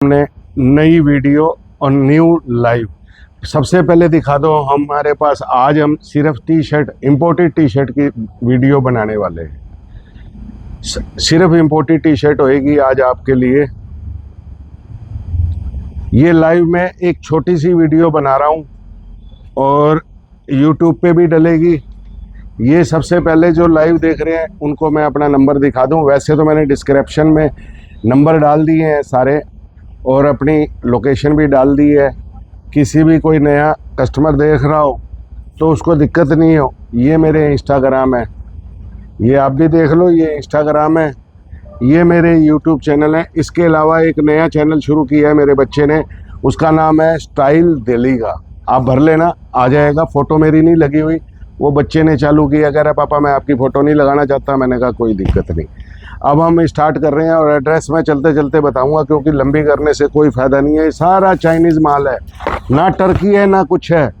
हमने नई वीडियो और न्यू लाइव। सबसे पहले दिखा दो, हमारे पास आज हम सिर्फ T shirt, imported T shirt की वीडियो बनाने वाले हैं। सिर्फ इम्पोर्टेड टी शर्ट होएगी आज आपके लिए। ये लाइव में एक छोटी सी वीडियो बना रहा हूँ और यूट्यूब पे भी डलेगी। ये सबसे पहले जो लाइव देख रहे हैं उनको मैं अपना नंबर दिखा दूँ। वैसे तो मैंने डिस्क्रिप्शन में नंबर डाल दिए हैं सारे और अपनी लोकेशन भी डाल दी है। किसी भी कोई नया कस्टमर देख रहा हो तो उसको दिक्कत नहीं हो। ये मेरे इंस्टाग्राम है, ये आप भी देख लो, ये इंस्टाग्राम है, ये मेरे यूट्यूब चैनल है। इसके अलावा एक नया चैनल शुरू किया है मेरे बच्चे ने, उसका नाम है स्टाइल दिल्ली का। आप भर लेना, आ जाएगा। फ़ोटो मेरी नहीं लगी हुई, वो बच्चे ने चालू किया। कह रहा पापा मैं आपकी फ़ोटो नहीं लगाना चाहता। मैंने कहा कोई दिक्कत नहीं। अब हम स्टार्ट कर रहे हैं और एड्रेस मैं चलते चलते बताऊंगा क्योंकि लंबी करने से कोई फ़ायदा नहीं है। ये सारा चाइनीज़ माल है, ना टर्की है ना कुछ है,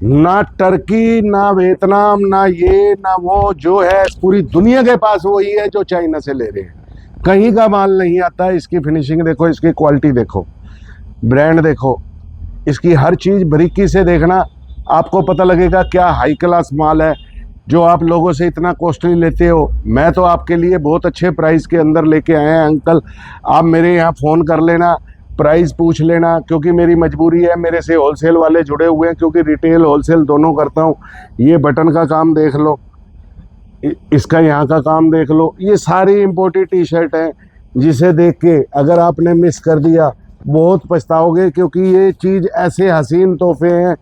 ना टर्की ना वियतनाम ना ये ना वो। जो है पूरी दुनिया के पास वही है जो चाइना से ले रहे हैं। कहीं का माल नहीं आता। इसकी फिनिशिंग देखो, इसकी क्वालिटी देखो, ब्रांड देखो, इसकी हर चीज़ बारीकी से देखना, आपको पता लगेगा क्या हाई क्लास माल है जो आप लोगों से इतना कॉस्टली लेते हो। मैं तो आपके लिए बहुत अच्छे प्राइस के अंदर लेके आए हैं अंकल। आप मेरे यहाँ फ़ोन कर लेना, प्राइस पूछ लेना, क्योंकि मेरी मजबूरी है। मेरे से होलसेल वाले जुड़े हुए हैं क्योंकि रिटेल होलसेल दोनों करता हूँ। ये बटन का काम देख लो, इसका यहाँ का काम देख लो। ये सारी इम्पोर्टेड टी शर्ट हैं जिसे देख के अगर आपने मिस कर दिया बहुत पछताओगे, क्योंकि ये चीज़ ऐसे हसीन तोहफे हैं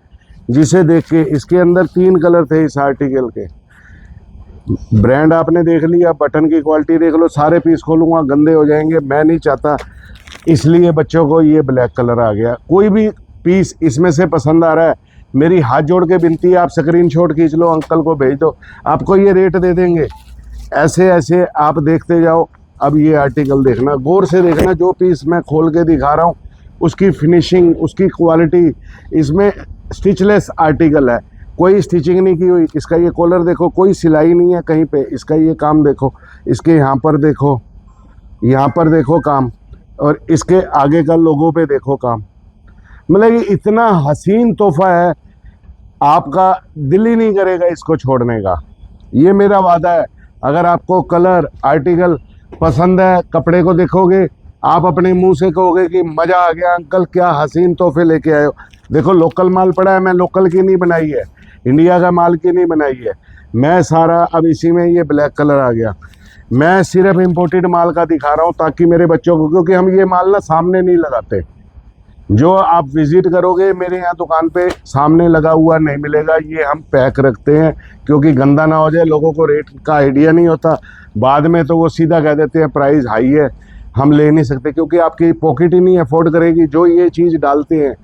जिसे देख के। इसके अंदर 3 कलर थे इस आर्टिकल के। ब्रांड आपने देख लिया, बटन की क्वालिटी देख लो। सारे पीस खोलूँगा गंदे हो जाएंगे, मैं नहीं चाहता, इसलिए बच्चों को ये ब्लैक कलर आ गया। कोई भी पीस इसमें से पसंद आ रहा है, मेरी हाथ जोड़ के विनती है, आप स्क्रीनशॉट खींच लो, अंकल को भेज दो, आपको ये रेट दे देंगे। ऐसे ऐसे आप देखते जाओ। अब ये आर्टिकल देखना, गौर से देखना, जो पीस मैं खोल के दिखा रहा हूँ उसकी फिनिशिंग, उसकी क्वालिटी। इसमें स्टिचलेस आर्टिकल है, कोई स्टिचिंग नहीं की हुई। इसका ये कॉलर देखो, कोई सिलाई नहीं है कहीं पे। इसका ये काम देखो, इसके यहाँ पर देखो, यहाँ पर देखो काम, और इसके आगे का लोगों पे देखो काम। मतलब ये इतना हसीन तोहफा है, आपका दिल ही नहीं करेगा इसको छोड़ने का। ये मेरा वादा है। अगर आपको कलर आर्टिकल पसंद है, कपड़े को देखोगे, आप अपने मुंह से कहोगे कि मज़ा आ गया अंकल, क्या हसीन तोहफे लेके आए हो। देखो लोकल माल पड़ा है, मैं लोकल की नहीं बनाई है, इंडिया का माल की नहीं बनाई है मैं सारा। अब इसी में ये ब्लैक कलर आ गया। मैं सिर्फ इम्पोर्टेड माल का दिखा रहा हूँ ताकि मेरे बच्चों को, क्योंकि हम ये माल ना सामने नहीं लगाते। जो आप विज़िट करोगे मेरे यहाँ दुकान पे, सामने लगा हुआ नहीं मिलेगा। ये हम पैक रखते हैं क्योंकि गंदा ना हो जाए, लोगों को रेट का आइडिया नहीं होता। बाद में तो वो सीधा कह देते हैं प्राइस हाई है, हम ले नहीं सकते, क्योंकि आपकी पॉकेट ही नहीं अफोर्ड करेगी। जो ये चीज़ डालते हैं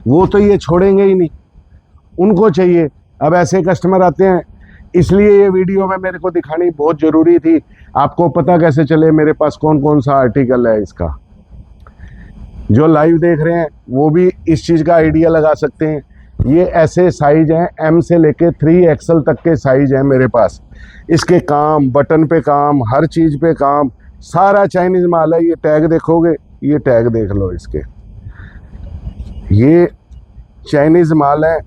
वो तो ये छोड़ेंगे ही नहीं, उनको चाहिए। अब ऐसे कस्टमर आते हैं, इसलिए ये वीडियो में मेरे को दिखानी बहुत ज़रूरी थी। आपको पता कैसे चले मेरे पास कौन कौन सा आर्टिकल है। इसका जो लाइव देख रहे हैं वो भी इस चीज़ का आइडिया लगा सकते हैं। ये ऐसे साइज हैं, M से लेके 3XL तक के साइज हैं मेरे पास। इसके काम, बटन पे काम, हर चीज़ पे काम, सारा चाइनीज़ माल है। ये टैग देखोगे, ये टैग देख लो इसके, ये चाइनीज़ माल है।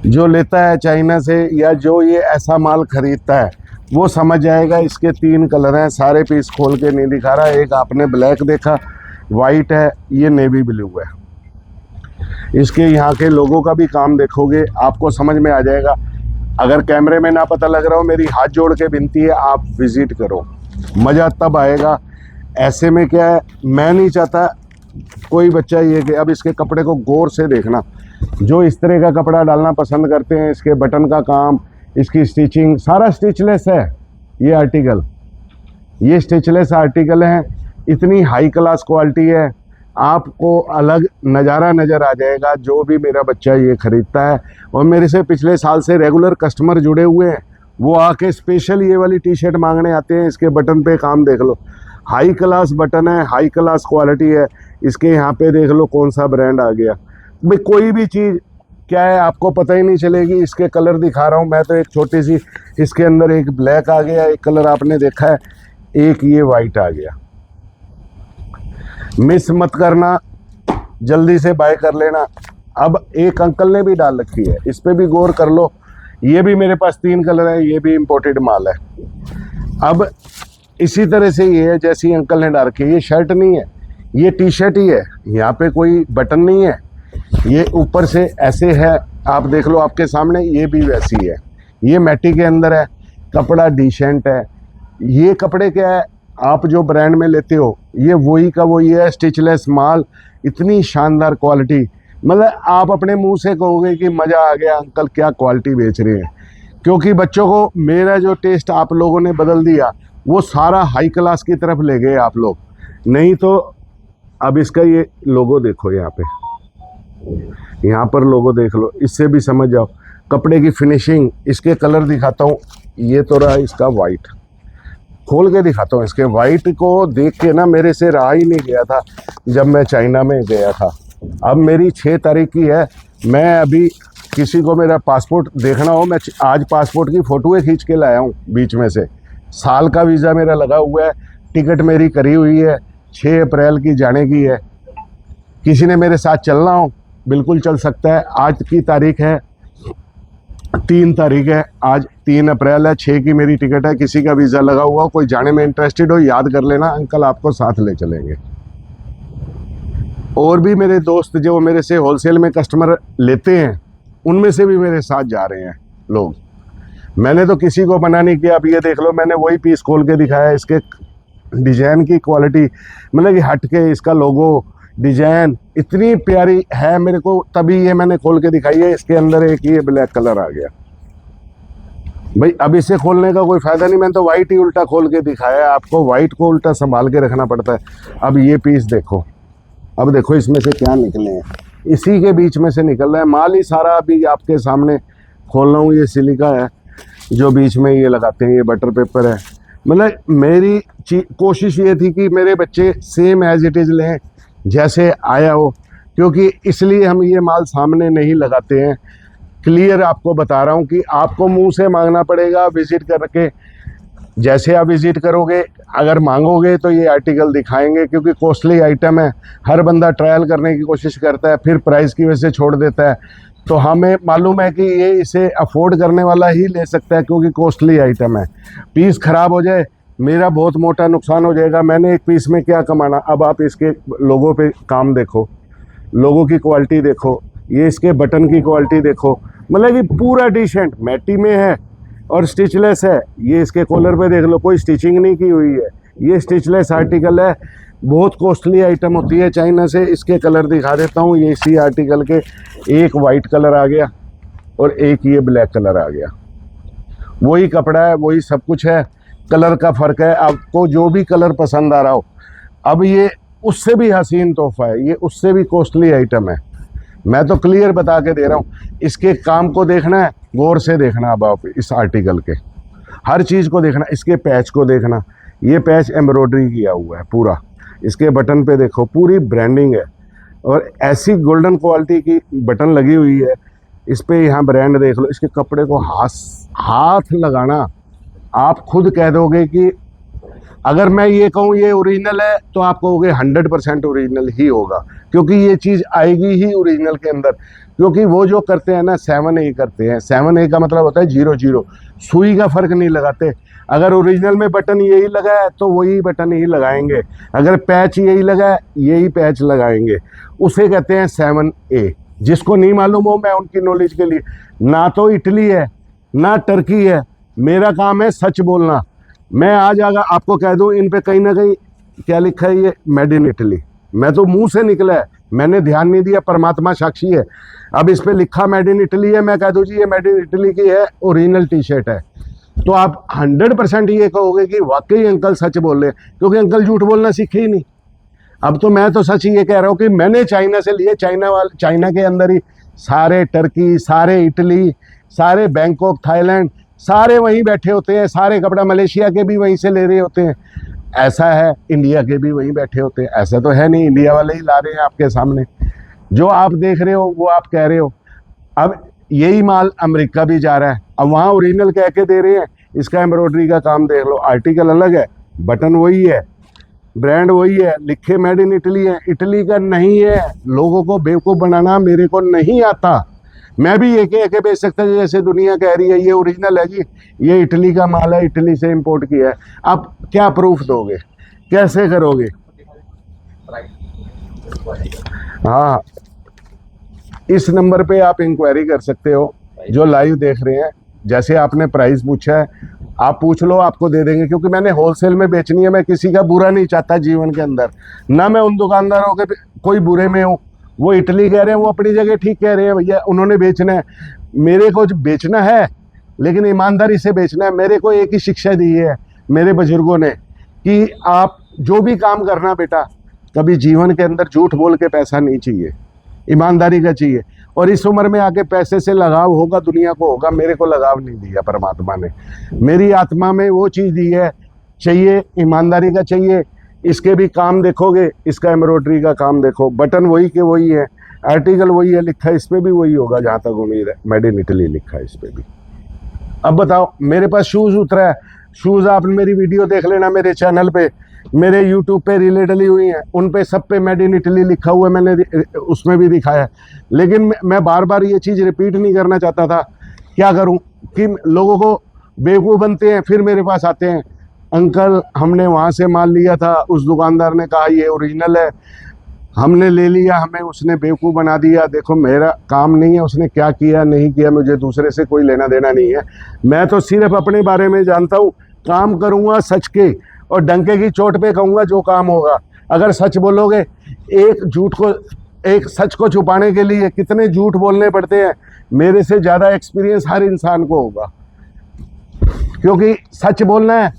जो लेता है चाइना से या जो ये ऐसा माल खरीदता है वो समझ जाएगा। इसके 3 कलर हैं, सारे पीस खोल के नहीं दिखा रहा। एक आपने ब्लैक देखा, वाइट है, ये नेवी ब्लू है। इसके यहाँ के लोगों का भी काम देखोगे, आपको समझ में आ जाएगा। अगर कैमरे में ना पता लग रहा हो, मेरी हाथ जोड़ के विनती है, आप विज़िट करो, मज़ा तब आएगा। ऐसे में क्या है, मैं नहीं चाहता कोई बच्चा ये कि अब इसके कपड़े को गौर से देखना। जो इस तरह का कपड़ा डालना पसंद करते हैं, इसके बटन का काम, इसकी स्टिचिंग, सारा स्टिचलेस है। ये आर्टिकल, ये स्टिचलेस आर्टिकल है। इतनी हाई क्लास क्वालिटी है, आपको अलग नज़ारा नज़र आ जाएगा जो भी मेरा बच्चा ये ख़रीदता है। और मेरे से पिछले साल से रेगुलर कस्टमर जुड़े हुए हैं, वो आके स्पेशल ये वाली टी शर्ट मांगने आते हैं। इसके बटन पे काम देख लो, हाई क्लास बटन है, हाई क्लास क्वालिटी है। इसके यहाँ पे देख लो कौन सा ब्रांड आ गया। भाई कोई भी चीज़ क्या है आपको पता ही नहीं चलेगी। इसके कलर दिखा रहा हूँ मैं तो, एक छोटी सी, इसके अंदर एक ब्लैक आ गया, एक कलर आपने देखा है, एक ये वाइट आ गया। मिस मत करना, जल्दी से बाय कर लेना। अब एक अंकल ने भी डाल रखी है, इस पे भी गौर कर लो। ये भी मेरे पास 3 कलर है, ये भी इंपोर्टेड माल है। अब इसी तरह से ये है जैसी अंकल ने डाल रखी है, ये शर्ट नहीं है, ये टी शर्ट ही है, यहाँ पे कोई बटन नहीं है, ये ऊपर से ऐसे है, आप देख लो आपके सामने, ये भी वैसी है। ये मैटी के अंदर है, कपड़ा डिसेंट है। ये कपड़े क्या है, आप जो ब्रांड में लेते हो ये वही का वही है, स्टिचलेस माल, इतनी शानदार क्वालिटी, मतलब आप अपने मुंह से कहोगे कि मज़ा आ गया अंकल क्या क्वालिटी बेच रहे हैं। क्योंकि बच्चों को मेरा जो टेस्ट आप लोगों ने बदल दिया, वो सारा हाई क्लास की तरफ ले गए आप लोग। नहीं तो अब इसका ये लोगो देखो, यहाँ पर लोगो देख लो, इससे भी समझ जाओ कपड़े की फिनिशिंग। इसके कलर दिखाता हूँ, ये तो रहा इसका वाइट, खोल के दिखाता हूँ। इसके वाइट को देख के ना मेरे से रहा ही नहीं गया था जब मैं चाइना में गया था। अब मेरी 6 तारीख की है, मैं अभी किसी को मेरा पासपोर्ट देखना हो, मैं आज पासपोर्ट की फ़ोटोएँ खींच के लाया हूँ बीच में से। साल का वीज़ा मेरा लगा हुआ है, टिकट मेरी करी हुई है, 6 अप्रैल की जाने की है। किसी ने मेरे साथ चलना हो बिल्कुल चल सकता है। आज की तारीख है 3 तारीख है, आज 3 अप्रैल है, 6 की मेरी टिकट है। किसी का वीज़ा लगा हुआ हो, कोई जाने में इंटरेस्टेड हो, याद कर लेना, अंकल आपको साथ ले चलेंगे। और भी मेरे दोस्त जो मेरे से होलसेल में कस्टमर लेते हैं, उनमें से भी मेरे साथ जा रहे हैं लोग। मैंने तो किसी को मना नहीं किया। अब ये देख लो, मैंने वही पीस खोल के दिखाया, इसके डिज़ाइन की क्वालिटी, मतलब कि हट के इसका लोगो डिज़ाइन इतनी प्यारी है मेरे को, तभी ये मैंने खोल के दिखाई है। इसके अंदर एक ये ब्लैक कलर आ गया भाई, अब इसे खोलने का कोई फ़ायदा नहीं, मैंने तो वाइट ही उल्टा खोल के दिखाया। आपको वाइट को उल्टा संभाल के रखना पड़ता है। अब ये पीस देखो, अब देखो इसमें से क्या निकले हैं, इसी के बीच में से निकल रहा है माल ही सारा। अभी आपके सामने खोल रहा हूँ, ये सिलिका है जो बीच में ये लगाते हैं, ये बटर पेपर है। मतलब मेरी कोशिश ये थी कि मेरे बच्चे सेम एज इट इज़ लें जैसे आया हो, क्योंकि इसलिए हम ये माल सामने नहीं लगाते हैं। क्लियर आपको बता रहा हूँ कि आपको मुंह से मांगना पड़ेगा विज़िट करके। जैसे आप विज़िट करोगे, अगर मांगोगे तो ये आर्टिकल दिखाएंगे, क्योंकि कॉस्टली आइटम है। हर बंदा ट्रायल करने की कोशिश करता है, फिर प्राइस की वजह से छोड़ देता है। तो हमें मालूम है कि ये इसे अफोर्ड करने वाला ही ले सकता है, क्योंकि कॉस्टली आइटम है। पीस ख़राब हो जाए, मेरा बहुत मोटा नुकसान हो जाएगा। मैंने एक पीस में क्या कमाना। अब आप इसके लोगों पे काम देखो, लोगों की क्वालिटी देखो, ये इसके बटन की क्वालिटी देखो, मतलब कि पूरा डिसेंट मैटी में है और स्टिचलेस है। ये इसके कॉलर पे देख लो, कोई स्टिचिंग नहीं की हुई है, ये स्टिचलेस आर्टिकल है। बहुत कॉस्टली आइटम होती है चाइना से। इसके कलर दिखा देता हूँ, ये इसी आर्टिकल के एक वाइट कलर आ गया और एक ये ब्लैक कलर आ गया। वही कपड़ा है, वही सब कुछ है, कलर का फ़र्क है। आपको जो भी कलर पसंद आ रहा हो, अब ये उससे भी हसीन तोहफा है, ये उससे भी कॉस्टली आइटम है। मैं तो क्लियर बता के दे रहा हूँ। इसके काम को देखना है, गौर से देखना। अब आप इस आर्टिकल के हर चीज़ को देखना, इसके पैच को देखना। ये पैच एम्ब्रॉयडरी किया हुआ है पूरा, इसके बटन पे देखो पूरी ब्रांडिंग है और ऐसी गोल्डन क्वालिटी की बटन लगी हुई है इस पे। यहाँ ब्रांड देख लो, इसके कपड़े को हाथ लगाना, आप खुद कह दोगे कि अगर मैं ये कहूँ ये ओरिजिनल है, तो आप कहोगे 100% ओरिजिनल ही होगा, क्योंकि ये चीज़ आएगी ही ओरिजिनल के अंदर। क्योंकि वो जो करते हैं ना 7A करते हैं, 7A का मतलब होता है 00, सुई का फ़र्क नहीं लगाते। अगर ओरिजिनल में बटन यही लगा है तो वही बटन ही लगाएंगे, अगर पैच यही लगा है यही पैच लगाएंगे, उसे कहते हैं 7A। जिसको नहीं मालूम हो, मैं उनकी नॉलेज के लिए, ना तो इटली है ना टर्की है, मेरा काम है सच बोलना। मैं आज अगर आपको कह दूं इन पे कहीं ना कहीं क्या लिखा है, ये मेड इन इटली, मैं तो मुंह से निकला है, मैंने ध्यान नहीं दिया, परमात्मा साक्षी है। अब इस पे लिखा मेड इन इटली है, मैं कह दूं जी ये मेड इन इटली की है, ओरिजिनल टी शर्ट है, तो आप 100% ये कहोगे कि वाकई अंकल सच बोल रहे हैं, क्योंकि अंकल झूठ बोलना सीखे ही नहीं। अब तो मैं तो सच ये कह रहा हूँ कि मैंने चाइना से लिए, चाइना के अंदर ही सारे टर्की, सारे इटली, सारे बैंकॉक, थाईलैंड, सारे वहीं बैठे होते हैं। सारे कपड़ा मलेशिया के भी वहीं से ले रहे होते हैं। ऐसा है इंडिया के भी वहीं बैठे होते हैं, ऐसा तो है नहीं इंडिया वाले ही ला रहे हैं आपके सामने। जो आप देख रहे हो वो आप कह रहे हो। अब यही माल अमेरिका भी जा रहा है, अब वहाँ ओरिजिनल कह के दे रहे हैं। इसका एम्ब्रॉयडरी का काम देख लो, आर्टिकल अलग है, बटन वही है, ब्रांड वही है, लिखे मेड इन इटली है, इटली का नहीं है। लोगों को बेवकूफ़ बनाना मेरे को नहीं आता। मैं भी एक एक बेच सकता हूँ, जैसे दुनिया कह रही है ये ओरिजिनल है जी, ये इटली का माल है, इटली से इंपोर्ट किया है। आप क्या प्रूफ दोगे, कैसे करोगे? हाँ, इस नंबर पे आप इंक्वायरी कर सकते हो जो लाइव देख रहे हैं। जैसे आपने प्राइस पूछा है, आप पूछ लो, आपको दे देंगे, क्योंकि मैंने होलसेल में बेचनी है। मैं किसी का बुरा नहीं चाहता जीवन के अंदर, ना मैं उन दुकानदारों के कोई बुरे में हूँ। वो इटली कह रहे हैं, वो अपनी जगह ठीक कह रहे हैं भैया, उन्होंने बेचना है। मेरे को जो बेचना है, लेकिन ईमानदारी से बेचना है। मेरे को एक ही शिक्षा दी है मेरे बुजुर्गों ने कि आप जो भी काम करना बेटा, कभी जीवन के अंदर झूठ बोल के पैसा नहीं चाहिए, ईमानदारी का चाहिए। और इस उम्र में आके पैसे से लगाव होगा, दुनिया को होगा। मेरे को लगाव नहीं दिया परमात्मा ने, मेरी आत्मा में वो चीज़ दी है, चाहिए ईमानदारी का चाहिए। इसके भी काम देखोगे, इसका एम्ब्रॉयडरी का काम देखो, बटन वही के वही है, आर्टिकल वही है, लिखा इस पर भी वही होगा, जहाँ तक उम्मीद है मेड इन इटली लिखा है इस पर भी। अब बताओ, मेरे पास शूज़ उतरा है, शूज़ आप मेरी वीडियो देख लेना मेरे चैनल पे, मेरे यूट्यूब पे रीलें डली हुई हैं, उन पे सब पे मेड इन इटली लिखा हुआ है, मैंने उसमें भी दिखाया है। लेकिन मैं बार बार ये चीज़ रिपीट नहीं करना चाहता था। क्या करूं कि लोगों को बेवकूफ़ बनते हैं, फिर मेरे पास आते हैं, अंकल हमने वहाँ से माल लिया था, उस दुकानदार ने कहा ये ओरिजिनल है, हमने ले लिया, हमें उसने बेवकूफ़ बना दिया। देखो मेरा काम नहीं है उसने क्या किया नहीं किया, मुझे दूसरे से कोई लेना देना नहीं है। मैं तो सिर्फ अपने बारे में जानता हूँ, काम करूँगा सच के, और डंके की चोट पे कहूँगा जो काम होगा। अगर सच बोलोगे, एक सच को छुपाने के लिए कितने झूठ बोलने पड़ते हैं। मेरे से ज़्यादा एक्सपीरियंस हर इंसान को होगा, क्योंकि सच बोलना है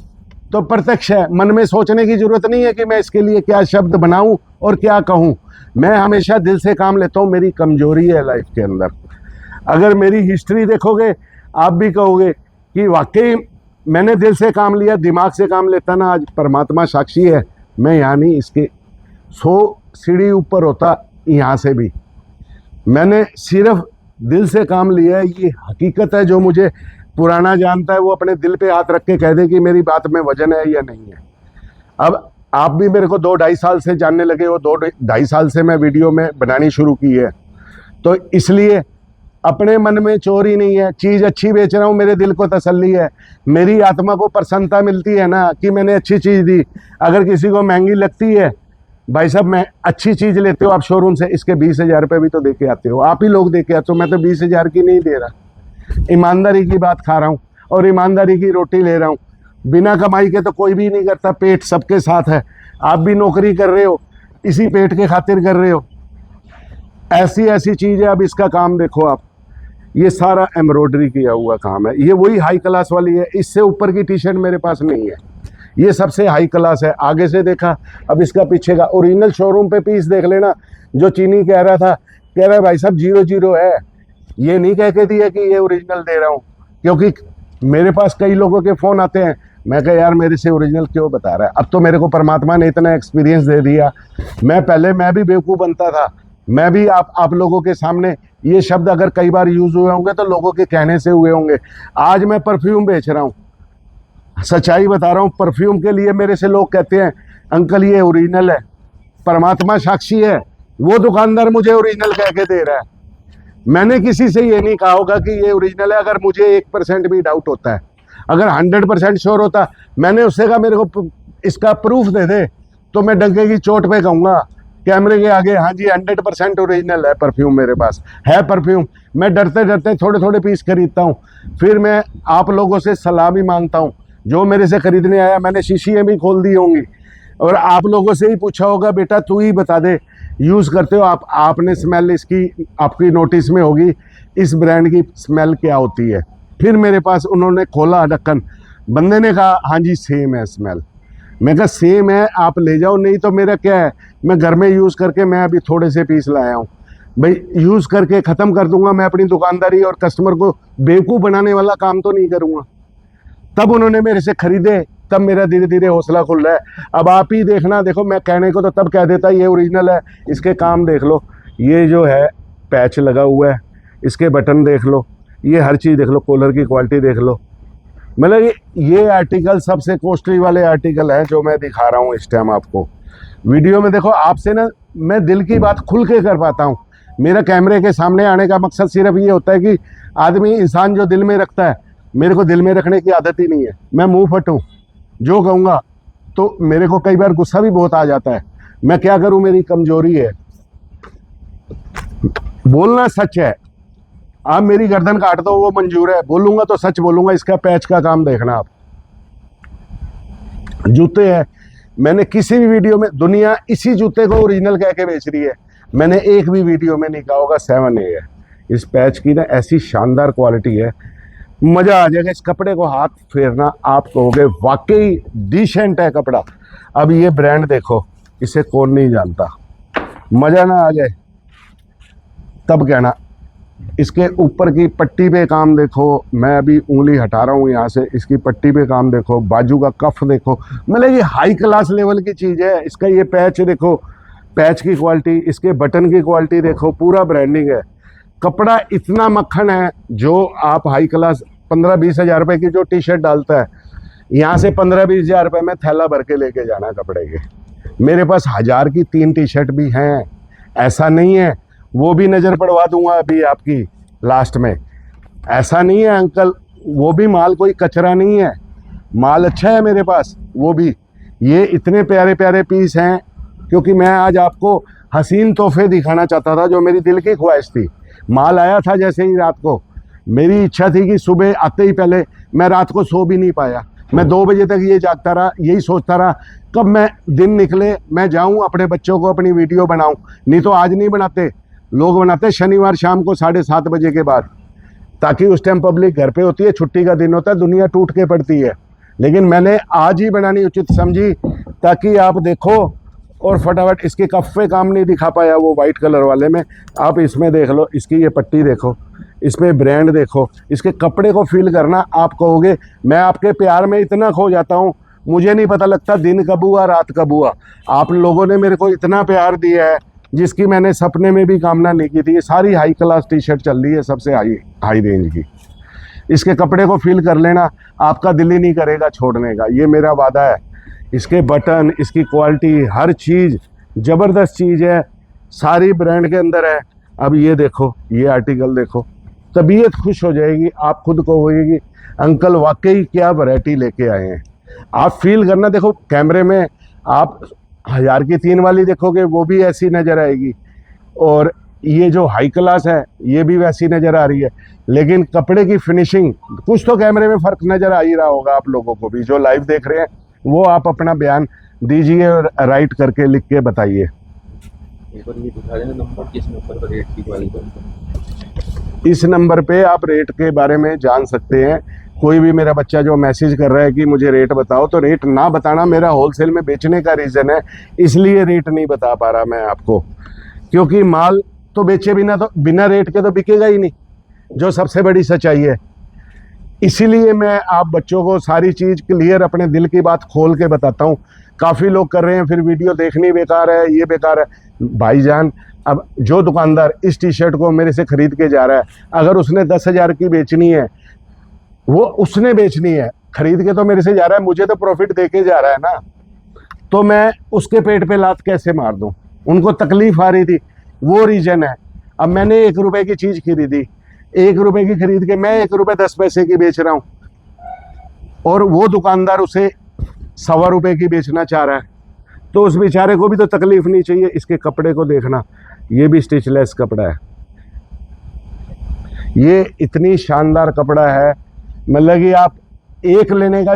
तो प्रत्यक्ष है, मन में सोचने की जरूरत नहीं है कि मैं इसके लिए क्या शब्द बनाऊं और क्या कहूं। मैं हमेशा दिल से काम लेता हूं, मेरी कमजोरी है लाइफ के अंदर। अगर मेरी हिस्ट्री देखोगे, आप भी कहोगे कि वाकई मैंने दिल से काम लिया, दिमाग से काम लेता ना, आज परमात्मा साक्षी है, मैं यहाँ नहीं, इसके 100 सीढ़ी ऊपर होता यहाँ से भी। मैंने सिर्फ दिल से काम लिया है, ये हकीकत है। जो मुझे पुराना जानता है वो अपने दिल पे हाथ रख के कह दे कि मेरी बात में वजन है या नहीं है। अब आप भी मेरे को 2-2.5 साल से जानने लगे हो, 2-2.5 साल से मैं वीडियो में बनानी शुरू की है, तो इसलिए अपने मन में चोरी नहीं है। चीज़ अच्छी बेच रहा हूँ, मेरे दिल को तसल्ली है, मेरी आत्मा को प्रसन्नता मिलती है ना कि मैंने अच्छी चीज़ दी। अगर किसी को महंगी लगती है, भाई साहब मैं अच्छी चीज़ लेते हो आप शोरूम से, इसके 20,000 रुपये भी तो दे के आते हो, आप ही लोग दे के आते हो। मैं तो 20,000 की नहीं दे रहा, ईमानदारी की बात खा रहा हूँ और ईमानदारी की रोटी ले रहा हूँ। बिना कमाई के तो कोई भी नहीं करता, पेट सबके साथ है। आप भी नौकरी कर रहे हो, इसी पेट के खातिर कर रहे हो। ऐसी ऐसी चीज़ है। अब इसका काम देखो आप, ये सारा एम्ब्रॉयडरी किया हुआ काम है, ये वही हाई क्लास वाली है। इससे ऊपर की टी शर्ट मेरे पास नहीं है, ये सबसे हाई क्लास है। आगे से देखा, अब इसका पीछे का ओरिजिनल शोरूम पे पीस देख लेना। जो चीनी कह रहा था, कह रहा है भाई साहब 00 है, ये नहीं कह के दिया कि ये ओरिजिनल दे रहा हूँ, क्योंकि मेरे पास कई लोगों के फ़ोन आते हैं। मैं कहा यार मेरे से ओरिजिनल क्यों बता रहा है। अब तो मेरे को परमात्मा ने इतना एक्सपीरियंस दे दिया। मैं भी बेवकूफ़ बनता था, मैं भी आप लोगों के सामने ये शब्द अगर कई बार यूज़ हुए होंगे तो लोगों के कहने से हुए होंगे। आज मैं परफ्यूम बेच रहा हूँ, सच्चाई बता रहा हूँ। परफ्यूम के लिए मेरे से लोग कहते हैं अंकल ये ओरिजिनल है, परमात्मा साक्षी है, वो दुकानदार मुझे ओरिजिनल कह के दे रहा है। मैंने किसी से ये नहीं कहा होगा कि ये ओरिजिनल है। अगर मुझे 1% भी डाउट होता है, अगर 100% श्योर होता, मैंने उससे कहा मेरे को इसका प्रूफ दे दे, तो मैं डंके की चोट पे कहूँगा कैमरे के आगे, हाँ जी 100% ओरिजिनल है परफ्यूम, मेरे पास है परफ्यूम। मैं डरते डरते थोड़े थोड़े पीस खरीदता हूँ, फिर मैं आप लोगों से सलाह भी मांगता हूँ। जो मेरे से खरीदने आया, मैंने शीशियाँ भी खोल दी होंगी और आप लोगों से ही पूछा होगा बेटा तू ही बता दे, यूज़ करते हो आप, आपने स्मेल इसकी आपकी नोटिस में होगी, इस ब्रांड की स्मेल क्या होती है। फिर मेरे पास उन्होंने खोला ढक्कन, बंदे ने कहा हाँ जी सेम है स्मेल। मैं कहा सेम है, आप ले जाओ, नहीं तो मेरा क्या है, मैं घर में यूज़ करके मैं अभी थोड़े से पीस लाया हूँ भाई, यूज़ करके ख़त्म कर दूंगा। मैं अपनी दुकानदारी और कस्टमर को बेवकूफ़ बनाने वाला काम तो नहीं करूँगा। तब उन्होंने मेरे से ख़रीदे, तब मेरा धीरे धीरे हौसला खुल रहा है। अब आप ही देखना, देखो मैं कहने को तो तब कह देता ये ओरिजिनल है, इसके काम देख लो, ये जो है पैच लगा हुआ है, इसके बटन देख लो, ये हर चीज़ देख लो, कॉलर की क्वालिटी देख लो, मतलब ये आर्टिकल सबसे कॉस्टली वाले आर्टिकल है जो मैं दिखा रहा हूँ इस टाइम आपको वीडियो में। देखो आपसे ना मैं दिल की बात खुल के कर पाता हूँ। मेरा कैमरे के सामने आने का मकसद सिर्फ ये होता है कि आदमी इंसान जो दिल में रखता है, मेरे को दिल में रखने की आदत ही नहीं है। मैं मुंह फट हूँ, जो कहूँगा तो मेरे को कई बार गुस्सा भी बहुत आ जाता है। मैं क्या करूँ, मेरी कमजोरी है। बोलना सच है। आप मेरी गर्दन काट दो वो मंजूर है, बोलूंगा तो सच बोलूंगा। इसका पैच का काम देखना आप। जूते हैं, मैंने किसी भी वीडियो में, दुनिया इसी जूते को ओरिजिनल कह के बेच रही है, मैंने एक भी वीडियो में नहीं कहा होगा 7A है। इस पैच की ना ऐसी शानदार क्वालिटी है, मजा आ जाएगा। इस कपड़े को हाथ फेरना, आप कहोगे वाकई डिसेंट है कपड़ा। अब ये ब्रांड देखो, इसे कौन नहीं जानता। मजा ना आ जाए तब कहना। इसके ऊपर की पट्टी पे काम देखो, मैं अभी उंगली हटा रहा हूँ यहाँ से, इसकी पट्टी पे काम देखो, बाजू का कफ देखो, मतलब ये हाई क्लास लेवल की चीज़ है। इसका ये पैच देखो, पैच की क्वालिटी, इसके बटन की क्वालिटी देखो, पूरा ब्रांडिंग है। कपड़ा इतना मक्खन है, जो आप हाई क्लास 15-20 हज़ार रुपये की जो टी शर्ट डालता है, यहाँ से 15-20 हज़ार रुपये में थैला भर के लेके जाना कपड़े के। मेरे पास 1000 की 3 टी शर्ट भी हैं, ऐसा नहीं है। वो भी नज़र पड़वा दूंगा अभी आपकी लास्ट में। ऐसा नहीं है अंकल, वो भी माल कोई कचरा नहीं है, माल अच्छा है मेरे पास। वो भी ये इतने प्यारे प्यारे पीस हैं क्योंकि मैं आज आपको हसीन तोहफे दिखाना चाहता था, जो मेरी दिल की ख्वाहिश थी। माल आया था जैसे ही रात को, मेरी इच्छा थी कि सुबह आते ही पहले, मैं रात को सो भी नहीं पाया, मैं 2 बजे तक ये जागता रहा, यही सोचता रहा कब मैं दिन निकले, मैं जाऊं अपने बच्चों को अपनी वीडियो बनाऊं। नहीं तो आज नहीं बनाते, लोग बनाते शनिवार शाम को 7:30 बजे के बाद, ताकि उस टाइम पब्लिक घर पे होती है, छुट्टी का दिन होता है, दुनिया टूट के पड़ती है। लेकिन मैंने आज ही बनानी उचित समझी ताकि आप देखो। और फटाफट इसके कफ पे काम नहीं दिखा पाया वो वाइट कलर वाले में, आप इसमें देख लो। इसकी ये पट्टी देखो, इसमें ब्रांड देखो, इसके कपड़े को फील करना। आप कहोगे मैं आपके प्यार में इतना खो जाता हूँ, मुझे नहीं पता लगता दिन कब हुआ रात कब हुआ। आप लोगों ने मेरे को इतना प्यार दिया है जिसकी मैंने सपने में भी कामना नहीं की थी। ये सारी हाई क्लास टी शर्ट चल रही है, सबसे हाई रेंज की। इसके कपड़े को फील कर लेना, आपका दिल ही नहीं करेगा छोड़ने का, ये मेरा वादा है। इसके बटन, इसकी क्वालिटी, हर चीज़ ज़बरदस्त चीज़ है, सारी ब्रांड के अंदर है। अब ये देखो, ये आर्टिकल देखो, तबीयत खुश हो जाएगी। आप खुद कहोगे अंकल वाकई क्या वैरायटी लेके आए हैं। आप फील करना, देखो कैमरे में आप 1000 की 3 वाली देखोगे, वो भी ऐसी नज़र आएगी, और ये जो हाई क्लास है ये भी वैसी नज़र आ रही है। लेकिन कपड़े की फिनिशिंग, कुछ तो कैमरे में फ़र्क नज़र आ ही रहा होगा आप लोगों को भी, जो लाइव देख रहे हैं। वो आप अपना बयान दीजिए और राइट करके लिख के बताइए। इस नंबर पे आप रेट के बारे में जान सकते हैं। कोई भी मेरा बच्चा जो मैसेज कर रहा है कि मुझे रेट बताओ, तो रेट ना बताना मेरा होलसेल में बेचने का रीज़न है, इसलिए रेट नहीं बता पा रहा मैं आपको। क्योंकि माल तो बेचे बिना, तो बिना रेट के तो बिकेगा ही नहीं, जो सबसे बड़ी सच्चाई है। इसीलिए मैं आप बच्चों को सारी चीज़ क्लियर, अपने दिल की बात खोल के बताता हूँ। काफ़ी लोग कर रहे हैं फिर वीडियो देखनी बेकार है, ये बेकार है। भाईजान, अब जो दुकानदार इस टी शर्ट को मेरे से ख़रीद के जा रहा है, अगर उसने 10,000 की बेचनी है, वो उसने बेचनी है, खरीद के तो मेरे से जा रहा है, मुझे तो प्रॉफिट दे के जा रहा है ना, तो मैं उसके पेट पे लात कैसे मार दूं। उनको तकलीफ आ रही थी, वो रीज़न है। अब मैंने 1 रुपए की चीज़ खरीदी, 1 रुपए की खरीद के मैं 1 रुपए 10 पैसे की बेच रहा हूँ, और वो दुकानदार उसे 1.25 रुपए की बेचना चाह रहा है, तो उस बेचारे को भी तो तकलीफ नहीं चाहिए। इसके कपड़े को देखना, ये भी स्टिचलेस कपड़ा है, ये इतनी शानदार कपड़ा है। मतलब कि आप एक लेने का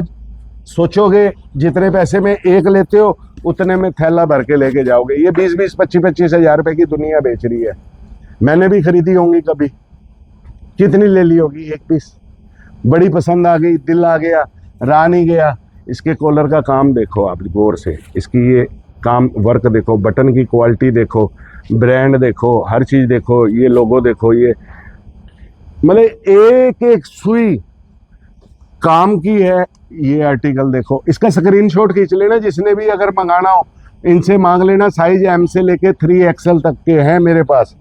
सोचोगे, जितने पैसे में एक लेते हो उतने में थैला भर के लेके जाओगे। ये 20-20, 25-25 हज़ार रुपए की दुनिया बेच रही है। मैंने भी खरीदी होंगी कभी, कितनी ले ली होगी, एक पीस, बड़ी पसंद आ गई, दिल आ गया, रहा नहीं गया। इसके कॉलर का काम देखो आप गौर से, इसकी ये काम वर्क देखो, बटन की क्वालिटी देखो, ब्रांड देखो, हर चीज़ देखो, ये लोगो देखो, ये मतलब एक एक सुई काम की है। ये आर्टिकल देखो, इसका स्क्रीनशॉट खींच लेना, जिसने भी अगर मंगाना हो इनसे मांग लेना। साइज M से लेके 3XL तक के हैं मेरे पास।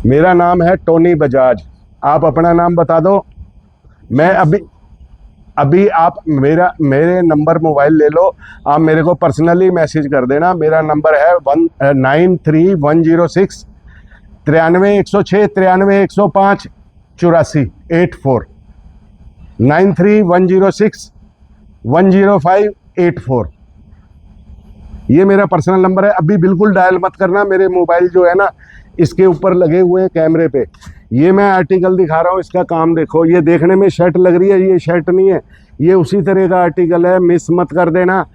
मेरा नाम है टोनी बजाज। आप अपना नाम बता दो। मैं अभी आप मेरे नंबर मोबाइल ले लो, आप मेरे को पर्सनली मैसेज कर देना। मेरा नंबर है 9310639106 9310638584 84 9310610584। ये मेरा पर्सनल नंबर है। अभी बिल्कुल डायल मत करना, मेरे मोबाइल जो है ना इसके ऊपर लगे हुए हैं कैमरे पे। ये मैं आर्टिकल दिखा रहा हूँ, इसका काम देखो। ये देखने में शर्ट लग रही है, ये शर्ट नहीं है, ये उसी तरह का आर्टिकल है, मिस मत कर देना।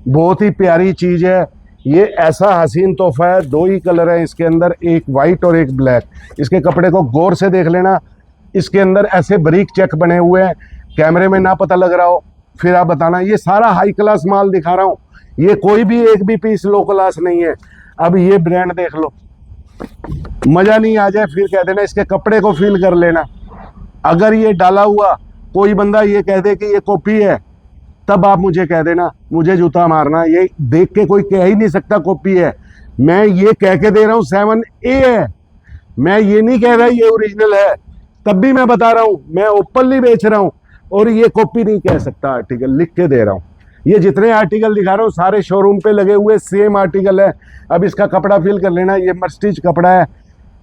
बहुत ही प्यारी चीज़ है ये, ऐसा हसीन तोहफा है। 2 ही कलर है इसके अंदर, एक वाइट और एक ब्लैक। इसके कपड़े को गौर से देख लेना, इसके अंदर ऐसे बारीक चेक बने हुए हैं, कैमरे में ना पता लग रहा हो फिर आप बताना। ये सारा हाई क्लास माल दिखा रहा हूँ, ये कोई भी एक भी पीस लो क्लास नहीं है। अब ये ब्रांड देख लो, मजा नहीं आ जाए फिर कह देना, इसके कपड़े को फील कर लेना। अगर ये डाला हुआ कोई बंदा ये कह दे कि ये कॉपी है, तब आप मुझे कह देना, मुझे जूता मारना। ये देख के कोई कह ही नहीं सकता कॉपी है। मैं ये कह के दे रहा हूँ 7A है, मैं ये नहीं कह रहा ये ओरिजिनल है। तब भी मैं बता रहा हूँ, मैं ओपनली बेच रहा हूँ और ये कॉपी नहीं कह सकता, आर्टिकल लिख के दे रहा हूँ। ये जितने आर्टिकल दिखा रहा हूँ सारे शोरूम पे लगे हुए सेम आर्टिकल है। अब इसका कपड़ा फील कर लेना, ये मर्स्टीज कपड़ा है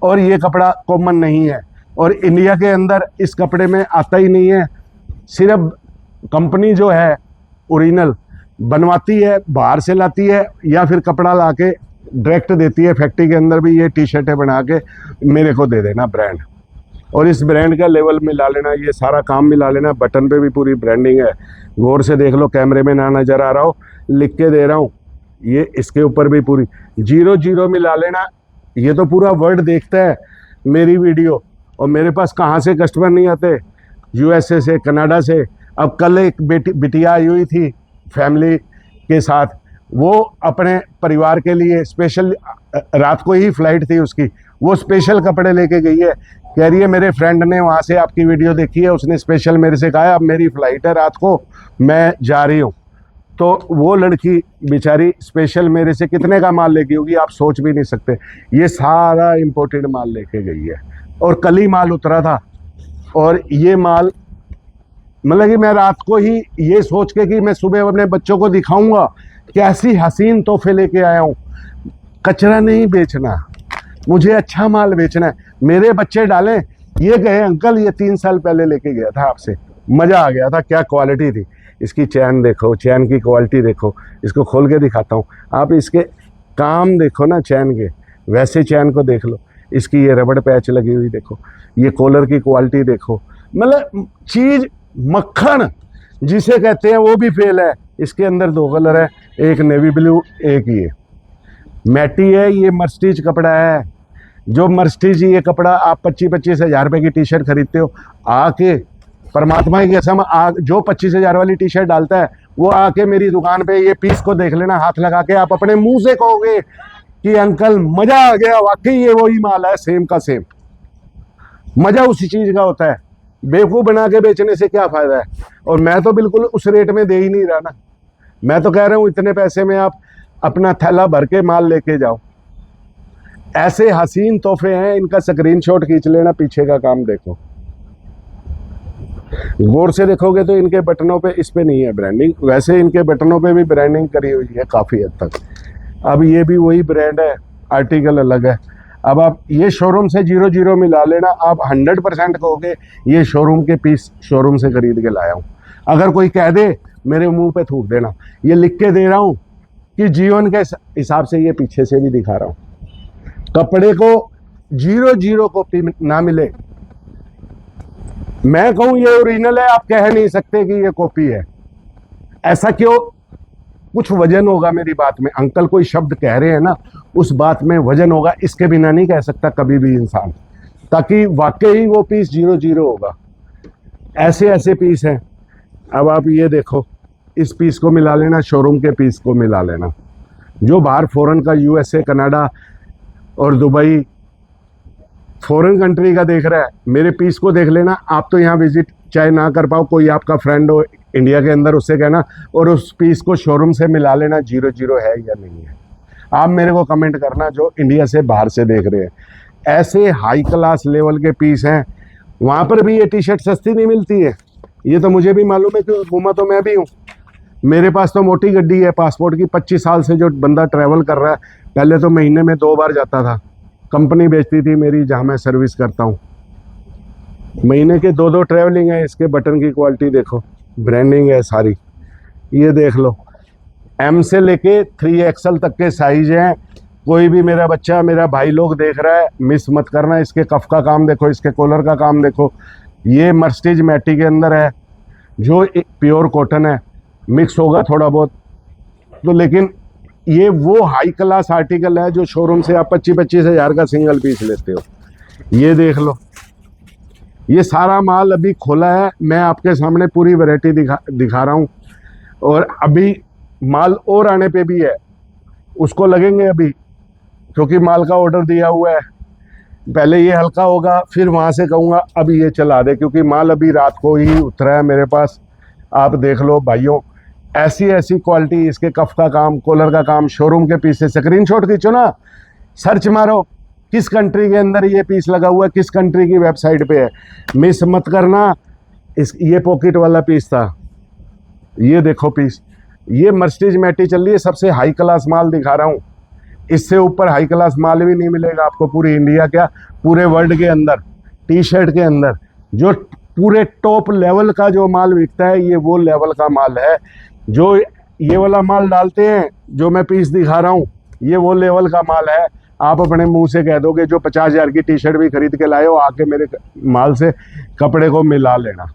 और ये कपड़ा कॉमन नहीं है, और इंडिया के अंदर इस कपड़े में आता ही नहीं है। सिर्फ कंपनी जो है ओरिजिनल बनवाती है, बाहर से लाती है, या फिर कपड़ा ला के डायरेक्ट देती है फैक्ट्री के अंदर भी। ये टी शर्टें बना के मेरे को दे देना ब्रांड, और इस ब्रांड का लेवल मिला लेना, ये सारा काम मिला लेना। बटन पे भी पूरी ब्रांडिंग है, गौर से देख लो, कैमरे में ना नज़र आ रहा हो, लिख के दे रहा हूँ। ये इसके ऊपर भी पूरी 00 मिला लेना। ये तो पूरा वर्ल्ड देखता है मेरी वीडियो, और मेरे पास कहाँ से कस्टमर नहीं आते, USA से, कनाडा से। अब कल एक बिटिया आई हुई थी फैमिली के साथ, वो अपने परिवार के लिए स्पेशल, रात को ही फ्लाइट थी उसकी, वो स्पेशल कपड़े लेके गई है। कह रही है मेरे फ्रेंड ने वहाँ से आपकी वीडियो देखी है, उसने स्पेशल मेरे से कहा अब मेरी फ़्लाइट है रात को, मैं जा रही हूँ। तो वो लड़की बेचारी स्पेशल मेरे से कितने का माल लेके होगी आप सोच भी नहीं सकते। ये सारा इम्पोर्टेड माल लेके गई है, और कल ही माल उतरा था। और ये माल मतलब कि मैं रात को ही ये सोच के कि मैं सुबह अपने बच्चों को दिखाऊंगा कैसी हसीन तोहफे लेके आया हूँ। कचरा नहीं बेचना, मुझे अच्छा माल बेचना है। मेरे बच्चे डालें, ये गए अंकल ये 3 साल पहले लेके गया था आपसे, मज़ा आ गया था, क्या क्वालिटी थी। इसकी चैन देखो, चैन की क्वालिटी देखो, इसको खोल के दिखाता हूँ, आप इसके काम देखो ना चैन के, वैसे चैन को देख लो। इसकी ये रबड़ पैच लगी हुई देखो, ये कॉलर की क्वालिटी देखो, मतलब चीज़ मक्खन जिसे कहते हैं वो भी फेल है। इसके अंदर 2 कलर है, एक नेवी ब्लू, एक ये मैटी है। ये मर्स्टीज कपड़ा है, जो मर्स्टीज ये कपड़ा आप 25-25 हज़ार रुपये की टी शर्ट खरीदते हो, आके परमात्मा की कसम जो 25 हज़ार वाली टी शर्ट डालता है वो आके मेरी दुकान पे ये पीस को देख लेना, हाथ लगा के आप अपने मुंह से कहोगे कि अंकल मज़ा आ गया, वाकई ये वही माल है, सेम का सेम। मज़ा उसी चीज़ का होता है, बेवकूफ़ बना के बेचने से क्या फ़ायदा है। और मैं तो बिल्कुल उस रेट में दे ही नहीं रहा ना, मैं तो कह रहा हूँ इतने पैसे में आप अपना थैला भर के माल लेके जाओ। ऐसे हसीन तोहफे हैं, इनका स्क्रीनशॉट खींच लेना, पीछे का काम देखो, गौर से देखोगे तो इनके बटनों पे, इस पे नहीं है ब्रांडिंग, वैसे इनके बटनों पे भी ब्रांडिंग करी हुई है काफ़ी हद तक। अब ये भी वही ब्रांड है, आर्टिकल अलग है। अब आप ये शोरूम से 00 मिला लेना, आप 100% कहोगे ये शोरूम के पीस शोरूम से खरीद के लाया हूँ। अगर कोई कह दे मेरे मुंह पे थूक देना, ये लिख के दे रहा हूँ कि जीवन के हिसाब से, ये पीछे से भी दिखा रहा हूँ। कपड़े को 00 कॉपी ना मिले, मैं कहूँ ये ओरिजिनल है, आप कह नहीं सकते कि ये कॉपी है। ऐसा क्यों? कुछ वजन होगा मेरी बात में, अंकल कोई शब्द कह रहे हैं ना, उस बात में वजन होगा, इसके बिना नहीं कह सकता कभी भी इंसान, ताकि वाकई वो पीस 00 होगा। ऐसे ऐसे पीस हैं। अब आप ये देखो, इस पीस को मिला लेना, शोरूम के पीस को मिला लेना। जो बाहर फॉरेन का, USA, कनाडा और दुबई, फॉरेन कंट्री का देख रहा है, मेरे पीस को देख लेना। आप तो यहाँ विजिट चाहे ना कर पाओ, कोई आपका फ्रेंड हो इंडिया के अंदर, उससे कहना और उस पीस को शोरूम से मिला लेना 00 है या नहीं है। आप मेरे को कमेंट करना जो इंडिया से बाहर से देख रहे हैं। ऐसे हाई क्लास लेवल के पीस हैं, वहाँ पर भी ये टी शर्ट सस्ती नहीं मिलती है, ये तो मुझे भी मालूम है क्योंकि घूमा तो मैं भी हूँ। मेरे पास तो मोटी गड्डी है पासपोर्ट की, 25 साल से जो बंदा ट्रैवल कर रहा है, पहले तो महीने में 2 बार जाता था। कंपनी बेचती थी मेरी जहाँ मैं सर्विस करता हूँ, महीने के 2-2 ट्रैवलिंग है। इसके बटन की क्वालिटी देखो, ब्रांडिंग है सारी, ये देख लो। एम से लेके 3XL तक के साइज हैं। कोई भी मेरा बच्चा, मेरा भाई लोग देख रहा है, मिस मत करना। इसके कफ का काम देखो, इसके कॉलर का काम देखो। ये मर्स्टीज मैटी के अंदर है, जो प्योर कॉटन है, मिक्स होगा थोड़ा बहुत तो, लेकिन ये वो हाई क्लास आर्टिकल है जो शोरूम से आप 25-25 हज़ार का सिंगल पीस लेते हो। ये देख लो, ये सारा माल अभी खोला है, मैं आपके सामने पूरी वैरायटी दिखा रहा हूँ। और अभी माल और आने पे भी है, उसको लगेंगे अभी, क्योंकि माल का ऑर्डर दिया हुआ है। पहले ये हल्का होगा, फिर वहाँ से कहूँगा अभी ये चला दे, क्योंकि माल अभी रात को ही उतरा है मेरे पास। आप देख लो भाइयों, ऐसी ऐसी क्वालिटी, इसके कफ का काम, कॉलर का काम, शोरूम के पीस से स्क्रीनशॉट खींचो ना, सर्च मारो किस कंट्री के अंदर ये पीस लगा हुआ है, किस कंट्री की वेबसाइट पे है, मिस मत करना। ये पॉकेट वाला पीस था, ये देखो पीस, ये मर्स्टीज मैटी चल रही है, सबसे हाई क्लास माल दिखा रहा हूँ। इससे ऊपर हाई क्लास माल भी नहीं मिलेगा आपको पूरी इंडिया, क्या पूरे वर्ल्ड के अंदर। टी शर्ट के अंदर जो पूरे टॉप लेवल का जो माल बिकता है, ये वो लेवल का माल है। जो ये वाला माल डालते हैं, जो मैं पीस दिखा रहा हूँ, ये वो लेवल का माल है। आप अपने मुंह से कह दोगे, जो 50 हज़ार की टी शर्ट भी खरीद के लाए हो, आके मेरे माल से कपड़े को मिला लेना।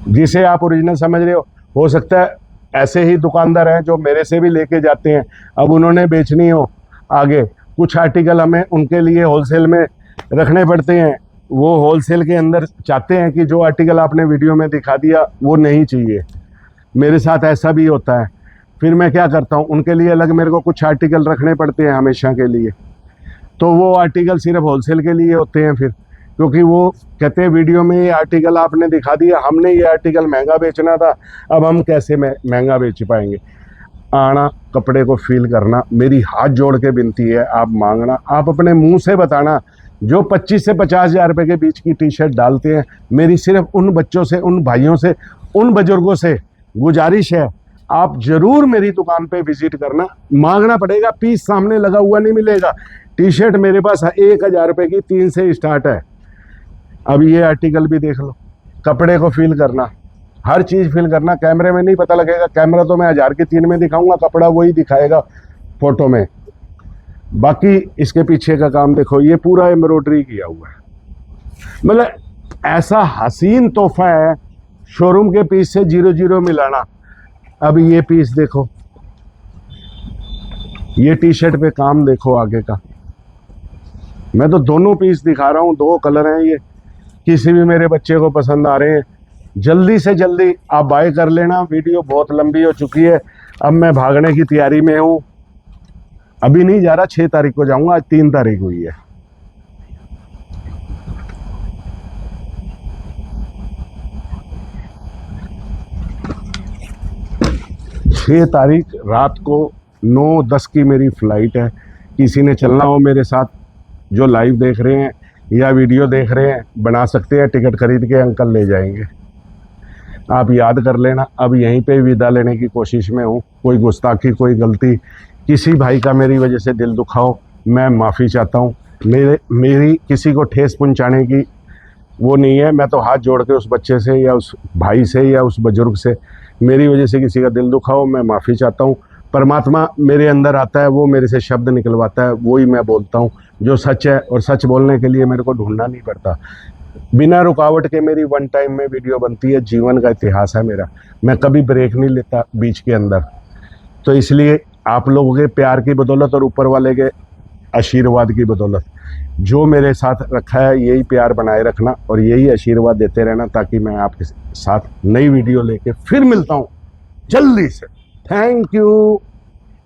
जिसे आप ओरिजिनल समझ रहे हो सकता है ऐसे ही दुकानदार हैं जो मेरे से भी लेके जाते हैं, अब उन्होंने बेचनी हो आगे, कुछ आर्टिकल हमें उनके लिए होलसेल में रखने पड़ते हैं। वो होलसेल के अंदर चाहते हैं कि जो आर्टिकल आपने वीडियो में दिखा दिया वो नहीं चाहिए। मेरे साथ ऐसा भी होता है। फिर मैं क्या करता हूँ, उनके लिए अलग मेरे को कुछ आर्टिकल रखने पड़ते हैं हमेशा के लिए। तो वो आर्टिकल सिर्फ होलसेल के लिए होते हैं फिर, क्योंकि वो कहते हैं वीडियो में ये आर्टिकल आपने दिखा दिया, हमने ये आर्टिकल महंगा बेचना था, अब हम कैसे महंगा बेच पाएंगे। आना, कपड़े को फील करना, मेरी हाथ जोड़ के विनती है, आप मांगना, आप अपने मुंह से बताना। जो 25 से 50 हज़ार रुपये के बीच की टी शर्ट डालते हैं, मेरी सिर्फ उन बच्चों से, उन भाइयों से, उन बुजुर्गों से गुजारिश है, आप ज़रूर मेरी दुकान पे विजिट करना। मांगना पड़ेगा, पीस सामने लगा हुआ नहीं मिलेगा। टी शर्ट मेरे पास 1000 रुपये की 3 से स्टार्ट है। अब ये आर्टिकल भी देख लो, कपड़े को फील करना, हर चीज़ फील करना। कैमरे में नहीं पता लगेगा, कैमरा तो मैं 1000 की 3 में दिखाऊंगा, कपड़ा वही दिखाएगा फोटो में। बाकी इसके पीछे का काम देखो, ये पूरा एम्ब्रॉयडरी किया हुआ है। मतलब ऐसा हसीन तोहफा है, शोरूम के पीस से 0-0 मिलाना। अब ये पीस देखो, ये टी शर्ट पे काम देखो आगे का। मैं तो दोनों पीस दिखा रहा हूँ, 2 कलर हैं ये, किसी भी मेरे बच्चे को पसंद आ रहे हैं, जल्दी से जल्दी आप बाय कर लेना। वीडियो बहुत लंबी हो चुकी है, अब मैं भागने की तैयारी में हूँ। अभी नहीं जा रहा, 6 तारीख को जाऊंगा, आज 3 तारीख हुई है। छः तारीख रात को 9:10 की मेरी फ़्लाइट है। किसी ने चलना हो मेरे साथ, जो लाइव देख रहे हैं या वीडियो देख रहे हैं, बना सकते हैं, टिकट खरीद के अंकल ले जाएंगे। आप याद कर लेना, अब यहीं पे विदा लेने की कोशिश में हूँ। कोई गुस्ताखी, कोई गलती, किसी भाई का मेरी वजह से दिल दुखा हो, मैं माफ़ी चाहता हूँ। मेरी किसी को ठेस पहुँचाने की वो नहीं है। मैं तो हाथ जोड़ के उस बच्चे से या उस भाई से या उस बुजुर्ग से, मेरी वजह से किसी का दिल दुखा हो, मैं माफ़ी चाहता हूँ। परमात्मा मेरे अंदर आता है, वो मेरे से शब्द निकलवाता है, वही मैं बोलता हूँ जो सच है। और सच बोलने के लिए मेरे को ढूंढना नहीं पड़ता। बिना रुकावट के मेरी 1 टाइम में वीडियो बनती है। जीवन का इतिहास है मेरा, मैं कभी ब्रेक नहीं लेता बीच के अंदर। तो इसलिए आप लोगों के प्यार की बदौलत और ऊपर वाले के आशीर्वाद की बदौलत जो मेरे साथ रखा है, यही प्यार बनाए रखना और यही आशीर्वाद देते रहना, ताकि मैं आपके साथ नई वीडियो लेके फिर मिलता हूँ जल्दी से। Thank you.